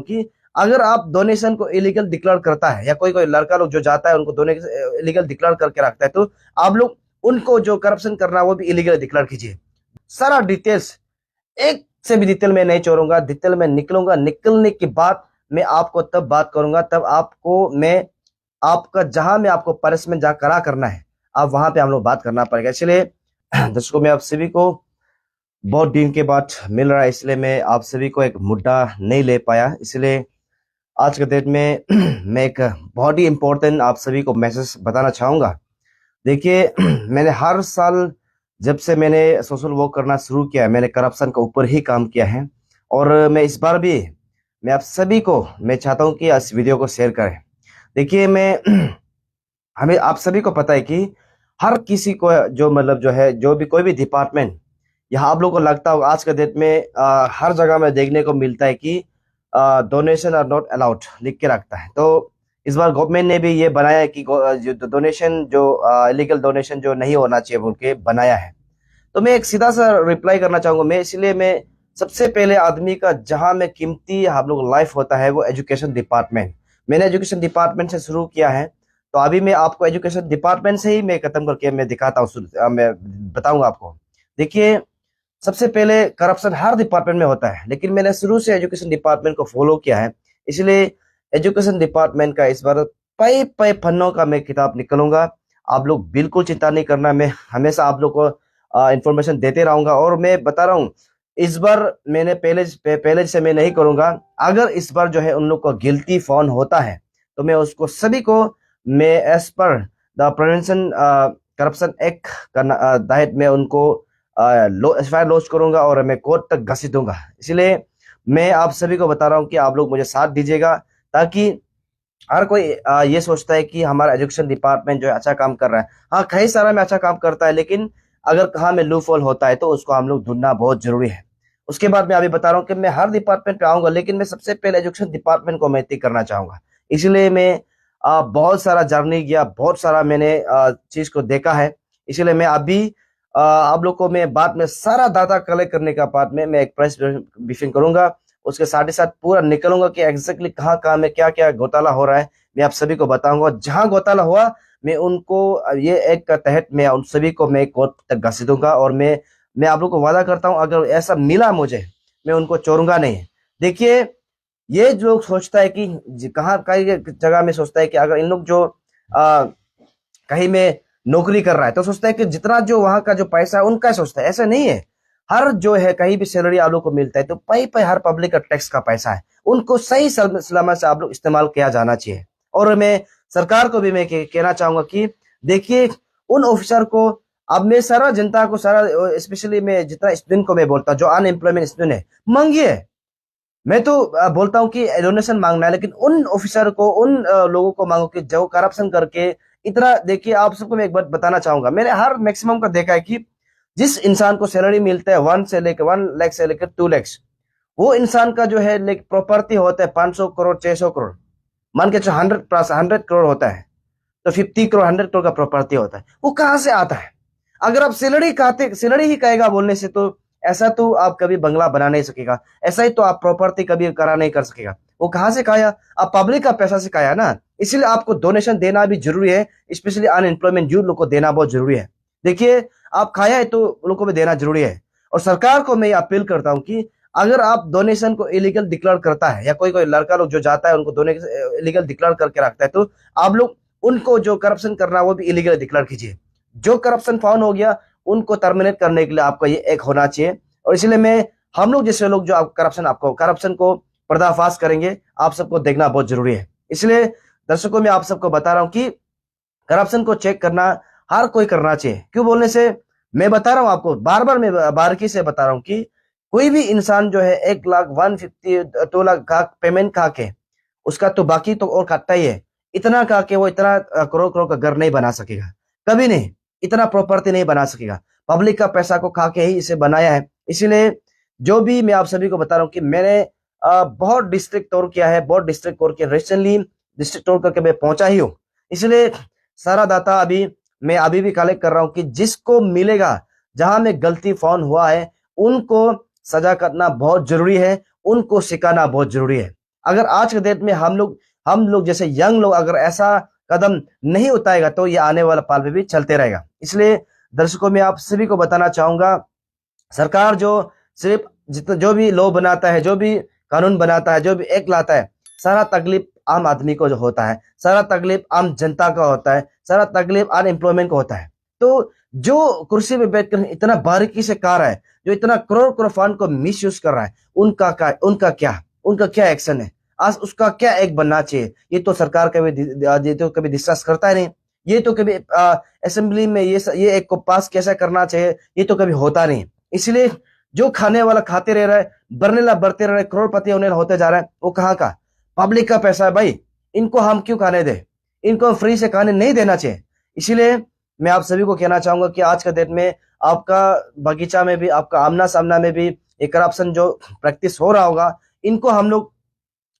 कि अगर आप डोनेशन को इलीगल डिक्लेयर करता है या कोई कोई लड़का लोग जो जाता है उनको डोनेशन इलीगल डिक्लेयर करके रखता है, तो आप लोग उनको जो करप्शन करना है वो भी इलीगल डिक्लेयर कीजिए। सारा डिटेल्स, एक से भी डिटेल में नहीं छोड़ूंगा, डिटेल में निकलूंगा, निकलने के बाद मैं आपको तब बात करूंगा, तब आपको मैं आपका जहां में आपको पनिशमेंट जहां करा करना है आप वहां पे हम लोग बात करना पड़ेगा। इसलिए दर्शकों, मैं आप सभी को बहुत दिन के बाद मिल रहा है, इसलिए मैं आप सभी को एक मुद्दा नहीं ले पाया। इसलिए आज के डेट में मैं एक बहुत ही इम्पोर्टेंट आप सभी को मैसेज बताना चाहूंगा। देखिए, मैंने हर साल जब से मैंने सोशल वर्क करना शुरू किया है, मैंने करप्शन के ऊपर ही काम किया है। और मैं इस बार भी मैं आप सभी को मैं चाहता हूं कि इस वीडियो को शेयर करें। देखिए, मैं हमें आप सभी को पता है कि हर किसी को जो मतलब जो है जो भी कोई भी डिपार्टमेंट, यहाँ आप लोगों को लगता होगा आज के डेट में हर जगह में देखने को मिलता है कि डोनेशन आर नॉट अलाउड लिख के रखता है। तो इस बार गवर्नमेंट ने भी ये बनाया है कि जो डोनेशन जो इलीगल डोनेशन जो नहीं होना चाहिए बोल के बनाया है। तो मैं एक सीधा सा रिप्लाई करना चाहूंगा मैं, इसलिए मैं सबसे पहले आदमी का जहां में कीमती हम लोग लाइफ होता है वो एजुकेशन डिपार्टमेंट। मैंने एजुकेशन डिपार्टमेंट से शुरू किया है, तो अभी मैं आपको एजुकेशन डिपार्टमेंट से ही मैं खत्म करके मैं दिखाता हूँ, मैं बताऊंगा आपको। देखिए, सबसे पहले करप्शन हर डिपार्टमेंट में होता है, लेकिन मैंने शुरू से एजुकेशन डिपार्टमेंट को फॉलो किया है। इसलिए एजुकेशन डिपार्टमेंट का इस बार कई कई पन्नों का मैं किताब निकलूंगा। आप लोग बिल्कुल चिंता नहीं करना, मैं हमेशा आप लोग को इंफॉर्मेशन देते रहूंगा। और मैं बता रहा हूँ, इस बार मैंने पहले से मैं नहीं करूंगा। अगर इस बार जो है उन लोग को गिल्टी फाउंड होता है तो मैं उसको सभी को मैं as per the prevention corruption act का तहत मैं उनको एफआईआर लॉन्च करूंगा और मैं कोर्ट तक घसीटूंगा। इसलिए मैं आप सभी को बता रहा हूँ कि आप लोग मुझे साथ दीजिएगा, ताकि हर कोई ये सोचता है कि हमारा एजुकेशन डिपार्टमेंट जो है अच्छा काम कर रहा है। हाँ, कई सारा में अच्छा काम करता है, लेकिन अगर कहाँ में लूप होल होता है तो उसको हम लोग ढूंढना बहुत जरूरी है। उसके बाद मैं अभी बता रहा हूँ कि मैं हर डिपार्टमेंट पे आऊंगा, लेकिन मैं सबसे पहले एजुकेशन डिपार्टमेंट को मैं ठीक करना चाहूंगा। इसलिए मैं बहुत सारा जर्नी किया, बहुत सारा मैंने चीज को देखा है। इसलिए मैं अभी आप लोग को मैं बाद में सारा डाटा कलेक्ट करने का बाद में मैं एक प्रेस ब्रीफिंग करूंगा। उसके साथ ही साथ पूरा निकलूंगा कि एग्जैक्टली कहाँ कहाँ में क्या क्या घोटाला हो रहा है, मैं आप सभी को बताऊंगा। जहां घोटाला हुआ मैं उनको ये एक का तहत मैं उन सभी को मैं कोर्ट तक घसीटूंगा। और मैं आप लोग को वादा करता हूं, अगर ऐसा मिला मुझे, मैं उनको छोड़ूंगा नहीं। देखिए, ये जो सोचता है कि कहाँ कहीं जगह में सोचता है कि अगर इन लोग जो कहीं में नौकरी कर रहा है तो सोचता है कि जितना जो वहां का जो पैसा है उनका सोचता है। ऐसा नहीं है। हर जो है कहीं भी सैलरी आप लोग को मिलता है तो पई हर पब्लिक का टैक्स का पैसा है, उनको सही सलामत से आप लोग इस्तेमाल किया जाना चाहिए। और मैं सरकार को भी मैं कहना चाहूंगा कि देखिए, उन ऑफिसर को, अब मैं सारा जनता को, सारा स्पेशली मैं जितना स्टूडेंट को मैं बोलता हूँ जो अनएम्प्लॉयमेंट स्टूडेंट है, मांगिए। मैं तो बोलता हूँ कि डोनेशन मांगना है, लेकिन उन ऑफिसर को, उन लोगों को मांगो कि जो करप्शन करके इतना। देखिए, आप सबको मैं एक बात बताना चाहूंगा, मैंने हर मैक्सिमम का देखा है कि जिस इंसान को सैलरी मिलता है 1 लाख से लेकर 2 लाख, वो इंसान का जो है प्रॉपर्टी होता है 500 करोड़, 600 करोड़, मान के चलो 100 करोड़ होता है, तो 50 करोड़, 100 करोड़ का प्रॉपर्टी होता है। वो कहाँ से आता है? अगर आप सैलरी ही कहेगा बोलने से, तो ऐसा तो आप कभी बंगला बना नहीं सकेगा, ऐसा ही तो आप प्रॉपर्टी कभी करा नहीं कर सकेगा। वो कहाँ से खाया? आप पब्लिक का पैसा से खाया ना। इसलिए आपको डोनेशन देना भी जरूरी है, स्पेशली अनएम्प्लॉयमेंट यूथ लोग को देना बहुत जरूरी है। देखिए, आप खाया है तो लोगों को भी देना जरूरी है। और सरकार को मैं अपील करता हूँ कि अगर आप डोनेशन को इलीगल डिक्लेयर करता है या कोई कोई लड़का लोग जो जाता है उनको डोनेशन इलीगल डिक्लेयर करके रखता है, तो आप लोग उनको जो करप्शन करना है वो भी इलीगल डिक्लेयर कीजिए। जो करप्शन फाउंड हो गया उनको टर्मिनेट करने के लिए आपका ये एक होना चाहिए। और इसलिए मैं, हम लोग जैसे लोग जो करप्शन को पर्दाफाश करेंगे, आप सबको देखना बहुत जरूरी है। इसलिए दर्शकों, मैं आप सबको बता रहा हूं कि करप्शन को चेक करना हर कोई करना चाहिए। क्यों बोलने से, मैं बता रहा हूं आपको, बार बार मैं बारीकी से बता रहा हूं कि कोई भी इंसान जो है 1 लाख, 150, 2 लाख का पेमेंट खा के उसका तो बाकी तो और खाता ही है। इतना खा के वो इतना करोड़ करोड़ का घर नहीं बना सकेगा, कभी नहीं। इतना प्रॉपर्टी नहीं बना सकेगा। पब्लिक का पैसा को खा के ही इसे बनाया है। इसीलिए जो भी मैं आप सभी को बता रहा हूँ कि मैंने बहुत डिस्ट्रिक्ट टूर किया है, बहुत डिस्ट्रिक्ट टूर किया, रिसेंटली डिस्ट्रिक्ट टूर करके मैं पहुंचा ही हूँ। इसलिए सारा डाटा मैं अभी भी कलेक्ट कर रहा हूँ कि जिसको मिलेगा, जहां में गलती फाउंड हुआ है, उनको सजा करना बहुत जरूरी है, उनको सिखाना बहुत जरूरी है। अगर आज के डेट में हम लोग जैसे यंग लोग अगर ऐसा कदम नहीं उठाएगा तो ये आने वाला पाल में भी चलते रहेगा। इसलिए दर्शकों में आप सभी को बताना चाहूंगा, सरकार जो सिर्फ जितना जो भी लॉ बनाता है, जो भी कानून बनाता है, जो भी एक्ट लाता है, सारा तकलीफ आम आदमी को जो होता है, सारा तकलीफ आम जनता का होता है, सारा तकलीफ अनएम्प्लॉयमेंट का होता है। तो जो कुर्सी पे बैठकर इतना बारीकी से कर रहा है, जो इतना करोड़ करोड़ फंड को मिस यूज कर रहा है, उनका क्या एक्शन है, आज उसका क्या एक बनना चाहिए, ये तो सरकार ये तो कभी डिस्कस करता ही नहीं। ये तो कभी असेंबली में ये एक को पास कैसा करना चाहिए, ये तो कभी होता नहीं। इसलिए जो खाने वाला खाते रह रहा है, बढ़ने ला बढ़ते रह रहे, करोड़पति होने होते जा रहा है, वो कहाँ का पब्लिक का पैसा है भाई। इनको हम क्यों खाने दे, इनको हम फ्री से खाने नहीं देना चाहिए। इसीलिए मैं आप सभी को कहना चाहूंगा कि आज के डेट में आपका बगीचा में भी, आपका आमना सामना में भी ये करप्शन जो प्रैक्टिस हो रहा होगा, इनको हम लोग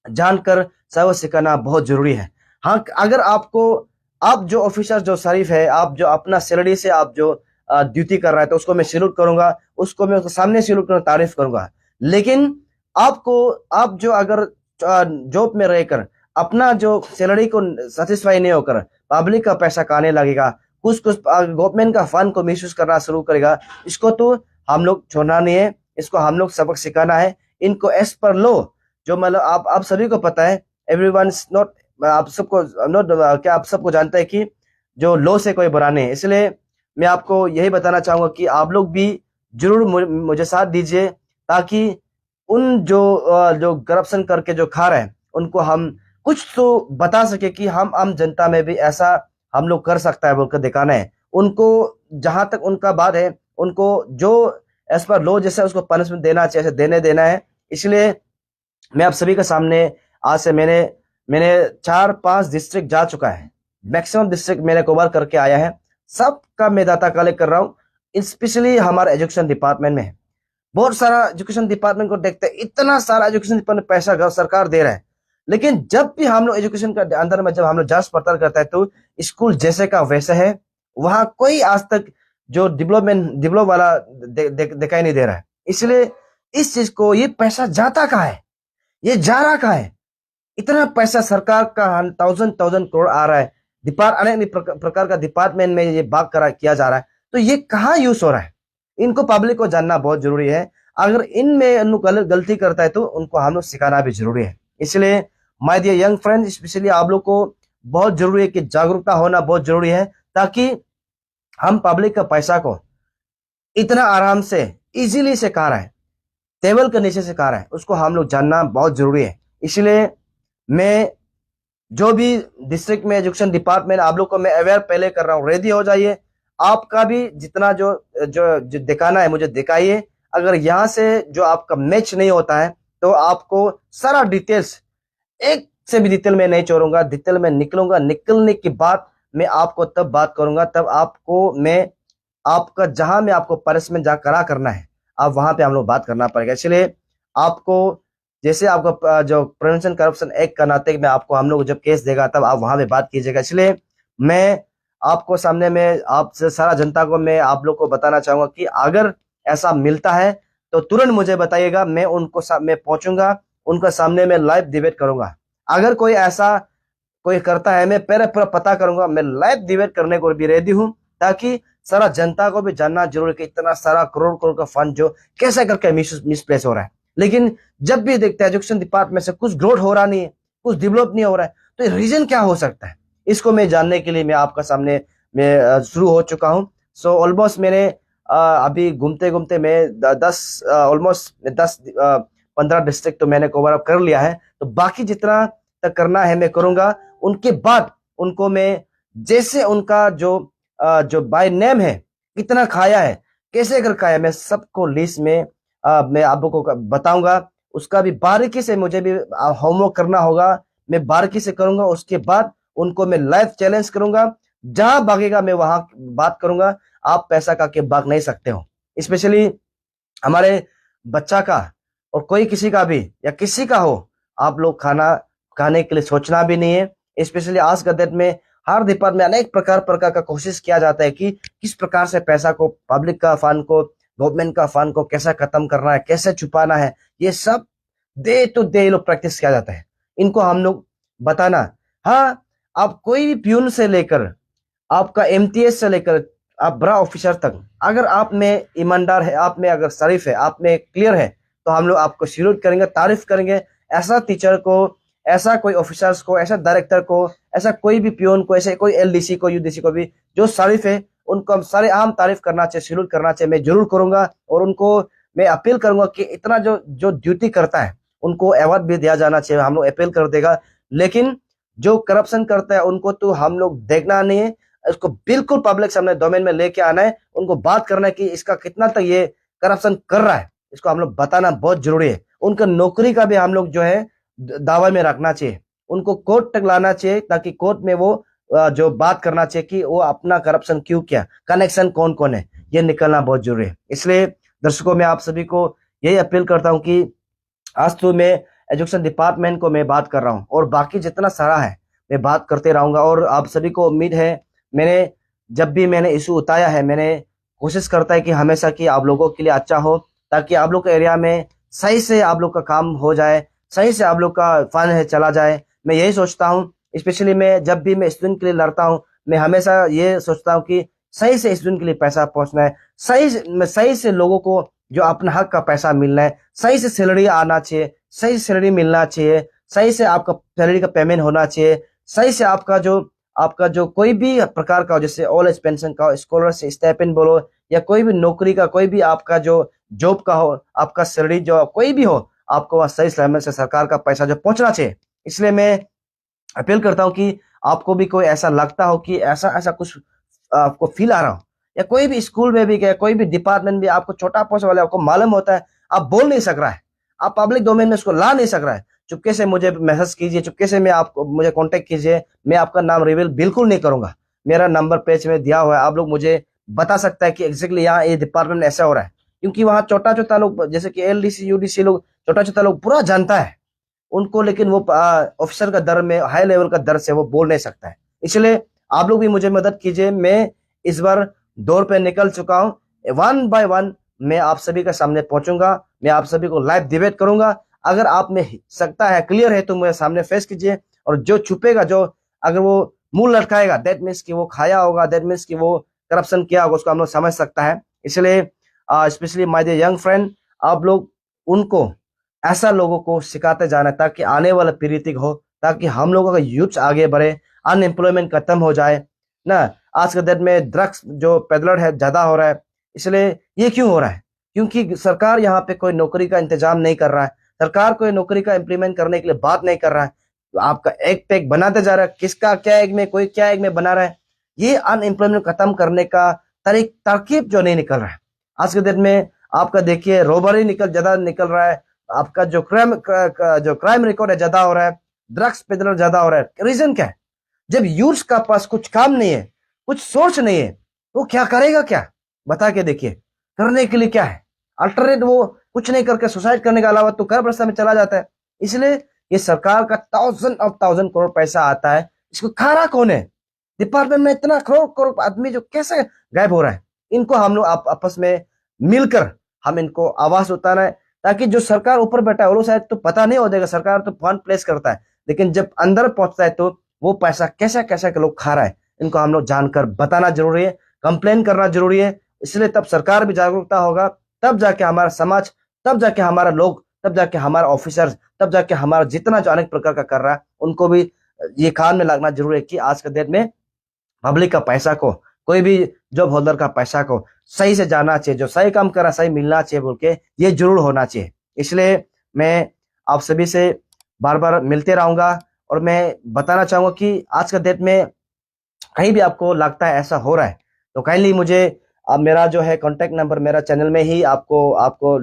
जानकर सबक सिखाना बहुत जरूरी है। हाँ, अगर आप जो ऑफिसर जो शरीफ है, आप जो अपना सैलरी से आप जो ड्यूटी कर रहा है, तो उसको मैं सैल्यूट करूंगा, उसको मैं उसके सामने सैल्यूट करूंगा, तारीफ करूंगा। लेकिन आप जो अगर जॉब में रहकर अपना जो सैलरी को सेटिस्फाई नहीं होकर पब्लिक का पैसा खाने लगेगा, कुछ गवर्नमेंट का फंड को मिसयूज करना शुरू करेगा, इसको तो हम लोग छोड़ना नहीं है, इसको हम लोग सबक सिखाना है। इनको एज पर लो, जो मतलब आप सभी को पता है, एवरीवन इज नॉट, आप सबको नॉट, क्या आप सबको जानते हैं कि जो लॉ से कोई बुरा नहीं है। इसलिए मैं आपको यही बताना चाहूंगा कि आप लोग भी जरूर मुझे साथ दीजिए, ताकि उन जो करप्शन करके जो खा रहे हैं, उनको हम कुछ तो बता सके कि हम आम जनता में भी ऐसा हम लोग कर सकता है बोलकर दिखाना है उनको। जहां तक उनका बात है, उनको जो एज पर लॉ जैसे उसको पनिशमेंट देना चाहिए, देने देना है। इसलिए मैं आप सभी के सामने आज से मैंने 4-5 डिस्ट्रिक्ट जा चुका है, मैक्सिमम डिस्ट्रिक्ट मैंने कवर करके आया है, सबका मैं डाटा कलेक्ट कर रहा हूँ। स्पेशली हमारे एजुकेशन डिपार्टमेंट में बहुत सारा एजुकेशन डिपार्टमेंट को देखते हैं, इतना सारा एजुकेशन डिपार्टमेंट पैसा सरकार दे रहा है, लेकिन जब भी हम लोग एजुकेशन का अंदर में जब हम लोग जांच पड़ताल करता है, तो स्कूल जैसे का वैसे है, वहां कोई आज तक जो डेवलप वाला दिखाई नहीं दे रहा है। इसलिए इस चीज को, ये पैसा जाता कहाँ है, ये जा रहा कहाँ है? इतना पैसा सरकार का 1000 करोड़ आ रहा है, अनेक प्रकार का डिपार्टमेंट में ये भाग किया जा रहा है, तो ये कहाँ यूज हो रहा है? इनको पब्लिक को जानना बहुत जरूरी है। अगर इनमें गलती करता है तो उनको हम लोग सिखाना भी जरूरी है। इसलिए my dear young friend, specially आप लोग को बहुत जरूरी है कि जागरूकता होना बहुत जरूरी है, ताकि हम पब्लिक का पैसा को इतना आराम से इजीली से खा रहा है, टेबल के नीचे से खा रहा है, उसको हम लोग जानना बहुत जरूरी है। इसलिए मैं जो भी डिस्ट्रिक्ट में एजुकेशन डिपार्टमेंट आप लोग को मैं अवेयर पहले कर रहा हूँ, रेडी हो जाइए। आपका भी जितना जो दिखाना है मुझे दिखाइए। अगर यहाँ से जो आपका मैच नहीं होता है, तो आपको सारा डिटेल्स, एक से भी डिटेल में नहीं छोड़ूंगा, डिटेल में निकलूंगा। निकलने के बाद मैं आपको तब बात करूंगा, तब आपको मैं आपका जहां में आपको पनिशमेंट जहां करा करना है, आप वहां पे हम लोग बात करना पड़ेगा। इसलिए आपको जैसे आपका जो प्रिवेंशन करप्शन एक्ट का नाते में आपको हम लोग जब केस देगा, तब आप वहां पे बात कीजिएगा। इसलिए मैं आपको सामने में आपसे सारा जनता को मैं आप लोग को बताना चाहूंगा कि अगर ऐसा मिलता है तो तुरंत मुझे बताइएगा, मैं मैं पहुंचूंगा, उनका सामने में लाइव डिबेट करूंगा। अगर कोई करता है, मैं पूरा पता करूंगा, मैं लाइव डिबेट करने को भी रेडी हूं, ताकि सारा जनता को भी जानना जरूरी है कि इतना सारा करोड़ करोड़ का फंड जो कैसे करके मिसप्लेस हो रहा है। लेकिन जब भी देखते हैं एजुकेशन डिपार्टमेंट से कुछ ग्रोथ हो रहा नहीं है, कुछ डेवलप नहीं हो रहा है, तो रीजन क्या हो सकता है, इसको मैं जानने के लिए मैं आपका सामने मैं शुरू हो चुका हूं। सो ऑलमोस्ट मैंने अभी घूमते घूमते मैं 10-15 डिस्ट्रिक्ट तो मैंने कवर अप कर लिया है। तो बाकी जितना तक करना है मैं करूंगा। उनके बाद उनको मैं जैसे उनका जो बाय नेम है, कितना खाया है, कैसे कर खाया, मैं सबको लिस्ट में मैं आपको बताऊंगा। उसका भी बारीकी से मुझे भी होमवर्क करना होगा, मैं बारीकी से करूंगा। उसके बाद उनको मैं लाइव चैलेंज करूंगा, जहां भागेगा मैं वहां बात करूंगा। आप पैसा का के भाग नहीं सकते हो, स्पेशली हमारे बच्चा का और कोई किसी का भी या किसी का हो, आप लोग खाना खाने के लिए सोचना भी नहीं है। स्पेशली आज का डेट में हर डिपार्टमेंट में अनेक प्रकार का कोशिश किया जाता है कि किस प्रकार से पैसा को, पब्लिक का फंड को, गवर्नमेंट का फंड को कैसा खत्म करना है, कैसे छुपाना है, ये सब डे टू डे लोग प्रैक्टिस किया जाता है। इनको हम लोग बताना। हाँ, आप कोई भी प्यून से लेकर आपका एमटीएस से लेकर आप बड़ा ऑफिसर तक, अगर आप में ईमानदार है, आप में अगर शरीफ है, आप में क्लियर है, तो हम लोग आपको सैल्यूट करेंगे, तारीफ करेंगे। ऐसा टीचर को, ऐसा कोई ऑफिसर्स को, ऐसा डायरेक्टर को, ऐसा कोई भी प्यून को, ऐसे कोई एलडीसी को, यूडीसी को भी जो शरीफ है, उनको हम सारे आम तारीफ करना चाहिए, सैल्यूट करना चाहिए। मैं जरूर करूंगा और उनको मैं अपील करूंगा कि इतना जो जो ड्यूटी करता है उनको अवार्ड भी दिया जाना चाहिए। हम लोग अपील कर देगा। लेकिन जो करप्शन करता है उनको तो हम लोग देखना नहीं है, उसको बिल्कुल पब्लिक सामने डोमेन में लेके आना है। उनको बात करना है कि इसका कितना तक ये करप्शन कर रहा है, इसको हम लोग बताना बहुत जरूरी है। उनका नौकरी का भी हम लोग जो है दावा में रखना चाहिए, उनको कोर्ट तक लाना चाहिए, ताकि कोर्ट में वो जो बात करना चाहिए कि वो अपना करप्शन क्यों किया, कनेक्शन कौन कौन है, ये निकलना बहुत जरूरी है। इसलिए दर्शकों, मैं आप सभी को यही अपील करता हूँ कि आज तो मैं एजुकेशन डिपार्टमेंट को मैं बात कर रहा हूँ, और बाकी जितना सारा है मैं बात करते रहूंगा। और आप सभी को उम्मीद है, मैंने जब भी मैंने इशू उठाया है, मैंने कोशिश करता है कि हमेशा कि आप लोगों के लिए अच्छा हो, ताकि आप लोग के एरिया में सही से आप लोग का काम हो जाए, सही से आप लोग का फंड है चला जाए। मैं यही सोचता हूँ। स्पेशली मैं जब भी मैं स्टूडेंट के लिए लड़ता हूँ, मैं हमेशा ये सोचता हूँ कि सही से स्टूडेंट के लिए पैसा पहुंचना है, सही से लोगों को जो अपना हक का पैसा मिलना है, सही से सैलरी आना चाहिए, सही से सैलरी मिलना चाहिए, सही से आपका सैलरी का पेमेंट होना चाहिए, सही से आपका जो कोई भी प्रकार का, जैसे ऑल एज पेंशन का, स्कॉलरशिप, स्टाइपेंड बोलो, या कोई भी नौकरी का, कोई भी आपका जो जॉब का हो, आपका सैलरी जो कोई भी हो, आपको वहाँ सही सलामत से सरकार का पैसा जो पहुंचना चाहिए। इसलिए मैं अपील करता हूँ कि आपको भी कोई ऐसा लगता हो कि ऐसा ऐसा कुछ आपको फील आ रहा हो, या कोई भी स्कूल में भी गया, कोई भी डिपार्टमेंट भी आपको छोटा पोस्ट वाले आपको मालूम होता है, आप बोल नहीं सक रहा है, आप पब्लिक डोमेन में उसको ला नहीं सक रहा है, चुपके से मुझे मैसेज कीजिए, चुपके से मैं आपको मुझे कांटेक्ट कीजिए। मैं आपका नाम रिवील बिल्कुल नहीं करूंगा, मेरा नंबर पेज में दिया हुआ है, आप लोग मुझे बता सकता है कि एग्जैक्टली यहाँ ये डिपार्टमेंट ऐसा हो रहा है। क्योंकि वहाँ छोटा छोटा लोग, जैसे कि एलडीसी यूडीसी लोग, छोटा छोटा लोग पूरा जानता है उनको, लेकिन वो ऑफिसर का डर में, हाई लेवल का डर से वो बोल नहीं सकता है। इसलिए आप लोग भी मुझे मदद कीजिए। मैं इस बार दौर पे निकल चुका हूँ, वन बाय वन मैं आप सभी के सामने पहुंचूंगा, मैं आप सभी को लाइव डिबेट करूंगा। अगर आप में सकता है, क्लियर है, तो मेरे सामने फेस कीजिए। और जो छुपेगा, जो अगर वो मुंह लटकाएगा, दैट मीन्स कि वो खाया होगा, दैट मीन्स कि वो करप्शन किया होगा, उसको हम लोग समझ सकता है। इसलिए specially my dear young friend, आप लोग उनको ऐसा लोगों को सिखाते जाना, ताकि आने वाला पीढ़ी हो, ताकि हम लोगों का यूथ आगे बढ़े, अनएम्प्लॉयमेंट खत्म हो जाए ना। आज के डेट में ड्रग्स जो पेडलर है ज्यादा हो रहा है। इसलिए ये क्यों हो रहा है? क्योंकि सरकार यहाँ पे कोई नौकरी का इंतजाम नहीं कर रहा है, सरकार कोई नौकरी का इम्प्लीमेंट करने के लिए बात नहीं कर रहा है। तो आपका एक पे एक बनाते जा रहा है, किसका क्या एक में, कोई क्या एक में बना रहा है। ये अनएम्प्लॉयमेंट खत्म करने का तरकीब जो नहीं निकल रहा है। आज के डेट में आपका देखिए, रोबरी ज्यादा निकल रहा है, आपका जो क्राइम रिकॉर्ड है ज्यादा हो रहा है, ड्रग्स पेडलर ज्यादा हो रहा है। रीजन क्या है? जब यूथ का पास कुछ काम नहीं है, कुछ सोच नहीं है, तो क्या करेगा? क्या बता के देखिए, करने के लिए क्या है अल्टरनेट? वो कुछ नहीं करके सुसाइड करने के अलावा तो कर रास्ते में चला जाता है। इसलिए ये सरकार का 1000 करोड़ पैसा आता है, इसको खा रहा कौन है? डिपार्टमेंट में इतना करोड़ करोड़ आदमी जो कैसे गायब हो रहा है, इनको हम लोग आपस में मिलकर हम इनको आवाज उठाना है, ताकि जो सरकार ऊपर बैठा है वो शायद तो पता नहीं हो जाएगा, सरकार तो फंड प्लेस करता है, लेकिन जब अंदर पहुंचता है तो वो पैसा कैसा कैसा के लोग खा रहा है, इनको हम लोग जानकर बताना जरूरी है, कंप्लेन करना जरूरी है। इसलिए तब सरकार भी जागरूकता होगा, तब जाके हमारा समाज, तब जाके हमारा लोग, तब जाके हमारा ऑफिसर, तब जाके हमारा जितना जो अनेक प्रकार का कर रहा है, उनको भी ये कान में लगना जरूरी है कि आज के डेट में पब्लिक का पैसा को, कोई भी जॉब होल्डर का पैसा को सही से जाना चाहिए, जो सही काम करा सही मिलना चाहिए बोल के ये जरूर होना चाहिए। इसलिए मैं आप सभी से बार बार मिलते रहूंगा, और मैं बताना चाहूंगा कि आज का डेट में कहीं भी आपको लगता है ऐसा हो रहा है, तो काइंडली मुझे अब मेरा जो है कांटेक्ट नंबर मेरा चैनल में ही आपको आपको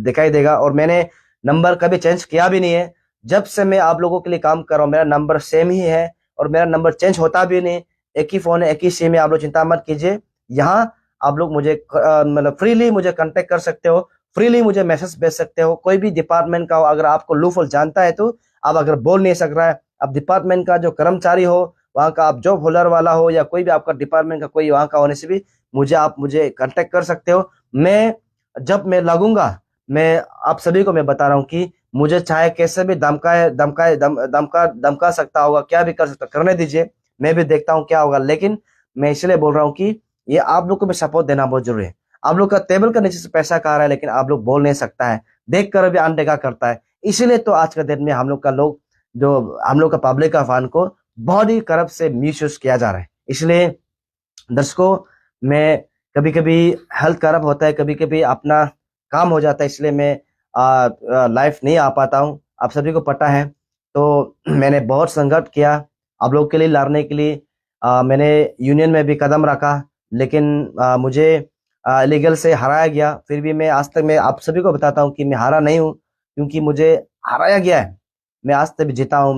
दिखाई देगा, और मैंने नंबर कभी चेंज किया भी नहीं है। जब से मैं आप लोगों के लिए काम कर रहा हूँ, मेरा नंबर सेम ही है, और मेरा नंबर चेंज होता भी नहीं, एक ही फोन है, एक ही सिम है। आप लोग चिंता मत कीजिए, यहाँ आप लोग मुझे मतलब फ्रीली मुझे कांटेक्ट कर सकते हो, फ्रीली मुझे मैसेज भेज सकते हो। कोई भी डिपार्टमेंट का हो, अगर आपको लूफल जानता है, तो आप अगर बोल नहीं सक रहा है, आप डिपार्टमेंट का जो कर्मचारी हो, वहाँ का आप जॉब होल्डर वाला हो, या कोई भी आपका डिपार्टमेंट का कोई वहाँ का होने से भी मुझे कांटेक्ट कर सकते हो। मैं जब मैं लगूंगा, मैं आप सभी को मैं बता रहा हूँ कि मुझे चाहे कैसे भी धमका सकता होगा, क्या भी कर सकता, करने दीजिए, मैं भी देखता हूँ क्या होगा। लेकिन मैं इसलिए बोल रहा हूँ कि ये आप लोग को भी सपोर्ट देना बहुत जरूरी है। आप लोग का टेबल का नीचे से पैसा खा रहा है, लेकिन आप लोग बोल नहीं सकता है, देख कर भी अनदेखा करता है। इसीलिए तो आज के दिन में हम लोग का लोग, जो हम लोग का पब्लिक का फंड को बहुत ही करप्ट से मिसयूज किया जा रहा है। इसलिए दर्शकों, मैं कभी कभी हेल्थ खराब होता है, कभी कभी अपना काम हो जाता है, इसलिए मैं लाइफ नहीं आ पाता हूँ, आप सभी को पता है। तो मैंने बहुत संघर्ष किया आप लोग के लिए लड़ने के लिए। मैंने यूनियन में भी कदम रखा, लेकिन मुझे लीगल से हराया गया। फिर भी मैं आज तक, मैं आप सभी को बताता हूँ कि मैं हारा नहीं हूँ, क्योंकि मुझे हराया गया है। मैं आज तक भी जीता हूँ।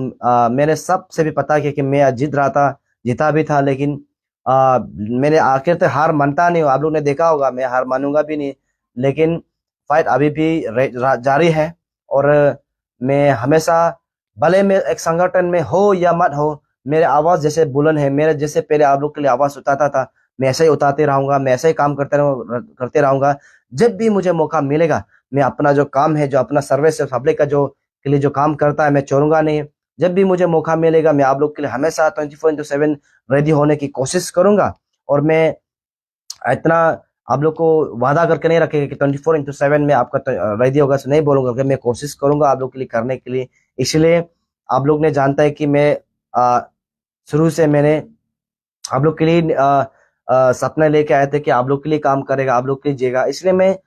मैंने सबसे भी पता किया कि मैं आज जीत रहा था, जीता भी था, लेकिन मैंने आखिर तक हार मानता नहीं हूँ। आप लोग ने देखा होगा, मैं हार मानूंगा भी नहीं। लेकिन फाइट अभी भी जारी है। और मैं हमेशा, भले मैं एक संगठन में हो या मत हो, मेरे आवाज जैसे बुलंद है, मेरे जैसे पहले आप लोग के लिए आवाज उठाता था, मैं ऐसे ही उठाते रहूंगा, मैं ऐसे ही काम करते रहूंगा। जब भी मुझे मौका मिलेगा, मैं अपना जो काम है, जो अपना सर्विस है पब्लिक का, जो के लिए जो काम करता है, मैं छोड़ूंगा नहीं। जब भी मुझे मौका मिलेगा, मैं आप लोग के लिए हमेशा 24/7 रेडी होने की कोशिश करूंगा। और मैं इतना आप लोग को वादा करके नहीं रखेगा कि 24/7 में आपका रेडी होगा, से नहीं बोलूंगा कि मैं कोशिश करूंगा आप लोग के लिए करने के लिए। इसलिए आप लोग ने जानता है कि मैं शुरू से मैंने आप लोग के लिए सपना लेके आए थे कि आप लोग के लिए काम करेगा, आप लोग के लिए जिएगा। इसलिए मैं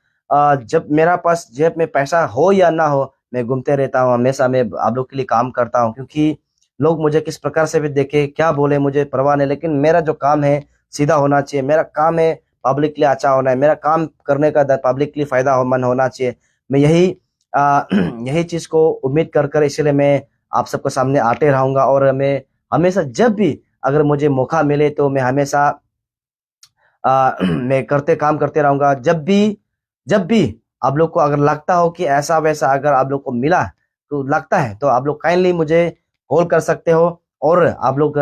जब मेरा पास जेब में पैसा हो या ना हो, मैं घूमते रहता हूँ, हमेशा मैं आप लोग के लिए काम करता हूँ। क्योंकि लोग मुझे किस प्रकार से भी देखे, क्या बोले, मुझे परवाह नहीं, लेकिन मेरा जो काम है सीधा होना चाहिए। मेरा काम है पब्लिक के लिए अच्छा होना है, मेरा काम करने का पब्लिक के लिए फायदा मन होना चाहिए। मैं यही यही चीज को उम्मीद कर इसलिए मैं आप सबके सामने आते रहूंगा। और मैं हमेशा, जब भी अगर मुझे मौका मिले, तो मैं हमेशा मैं काम करते रहूंगा। जब भी आप लोग को अगर लगता हो कि ऐसा वैसा अगर आप लोग को मिला, तो लगता है, तो आप लोग काइंडली मुझे कॉल कर सकते हो। और आप लोग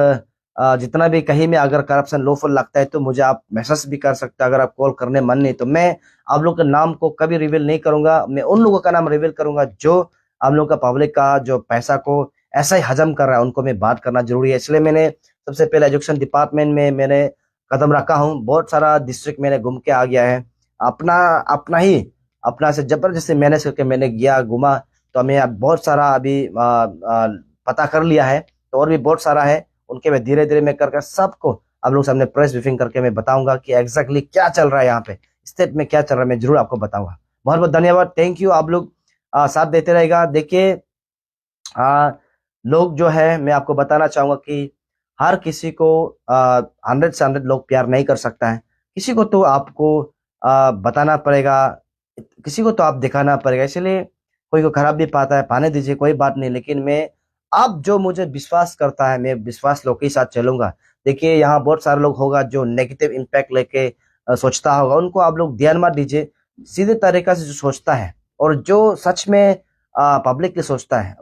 जितना भी कहीं में अगर करप्शन लॉफुल लगता है, तो मुझे आप मैसेज भी कर सकते हो। अगर आप कॉल करने मन नहीं, तो मैं आप लोग के नाम को कभी रिवील नहीं करूंगा। मैं उन लोगों का नाम रिवील करूंगा जो आप लोग का पब्लिक का जो पैसा को ऐसा ही हजम कर रहा है, उनको मैं बात करना जरूरी है। इसलिए मैंने सबसे पहले एजुकेशन डिपार्टमेंट में मैंने कदम रखा हूँ। बहुत सारा डिस्ट्रिक्ट मैंने घूम के आ गया है, अपना अपना ही अपना से जबरदस्ती मैनेज करके मैंने गया, घुमा। तो हमें अब बहुत सारा अभी पता कर लिया है, तो और भी बहुत सारा है। उनके मैं धीरे धीरे मैं करके सबको आप लोग सामने प्रेस ब्रीफिंग करके मैं बताऊंगा कि एग्जैक्टली क्या चल रहा है यहाँ पे, स्टेट में क्या चल रहा है, मैं जरूर आपको बताऊंगा। बहुत बहुत धन्यवाद, थैंक यू। आप लोग साथ देते रहेगा। देखिए, लोग जो है, मैं आपको बताना चाहूंगा कि हर किसी को 100 से 100 लोग प्यार नहीं कर सकता है। किसी को तो आपको बताना पड़ेगा, किसी को तो आप दिखाना पड़ेगा। इसलिए कोई को खराब भी पाता है, पाने दीजिए, कोई बात नहीं। लेकिन मैं, आप जो मुझे विश्वास करता है, मैं विश्वास लोग के साथ चलूंगा। देखिए, यहाँ बहुत सारे लोग होगा जो नेगेटिव इम्पैक्ट लेके सोचता होगा, उनको आप लोग ध्यान मत दीजिए। सीधे तरीका से जो सोचता है और जो सच में पब्लिक के सोचता है,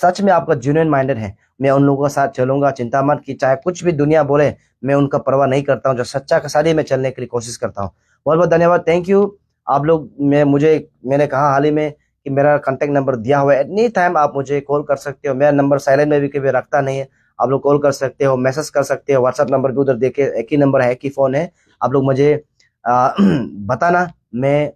सच में आपका जेन्युइन माइंडेड है, मैं उन लोगों के साथ चलूंगा। चिंता मत की, चाहे कुछ भी दुनिया बोले, मैं उनका परवाह नहीं करता हूँ। जो सच्चा कसारी में चलने के लिए कोशिश करता हूँ। बहुत बहुत धन्यवाद, थैंक यू। आप लोग, मैंने कहा हाल ही में कि मेरा कांटेक्ट नंबर दिया हुआ है, एनी टाइम आप मुझे कॉल कर सकते हो। मेरा नंबर साइलेंट में भी कभी रखता नहीं है, आप लोग कॉल कर सकते हो, मैसेज कर सकते हो। व्हाट्सएप नंबर भी उधर देखे, एक ही नंबर है, एक ही फोन है। आप लोग मुझे बताना। मैं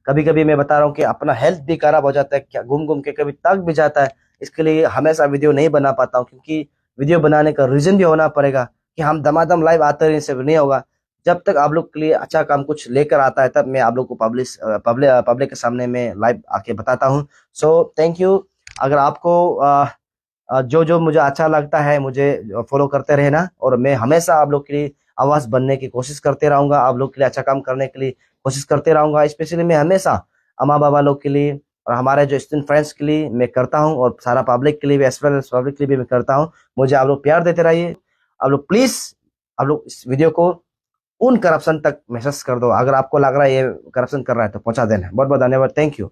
कभी कभी मैं बता रहा हूँ कि अपना हेल्थ भी खराब हो जाता है, क्या घूम घूम के कभी तक भी जाता है। इसके लिए हमेशा वीडियो नहीं बना पाता हूँ, क्योंकि वीडियो बनाने का रीजन भी होना पड़ेगा कि हम दमादम लाइव आते रहे, से नहीं होगा। जब तक आप लोग के लिए अच्छा काम कुछ लेकर आता है, तब मैं आप लोग को पब्लिक के सामने में लाइव आके बताता हूँ। So thank you. अगर आपको जो जो मुझे अच्छा लगता है, मुझे फॉलो करते रहना। और मैं हमेशा आप लोग के लिए आवाज बनने की कोशिश करते रहूंगा, आप लोग के लिए अच्छा काम करने के लिए कोशिश करते रहूंगा। स्पेशली मैं हमेशा अम्मा बाबा लोग के लिए और हमारे जो स्टूडेंट फ्रेंड्स के लिए मैं करता हूं, और सारा पब्लिक के लिए भी, एज वेल एज पब्लिक के लिए भी मैं करता हूं। मुझे आप लोग प्यार देते रहिए। आप लोग प्लीज, आप लोग इस वीडियो को उन करप्शन तक मैसेज कर दो। अगर आपको लग रहा है ये करप्शन कर रहा है, तो पहुंचा देना। बहुत बहुत धन्यवाद, थैंक यू।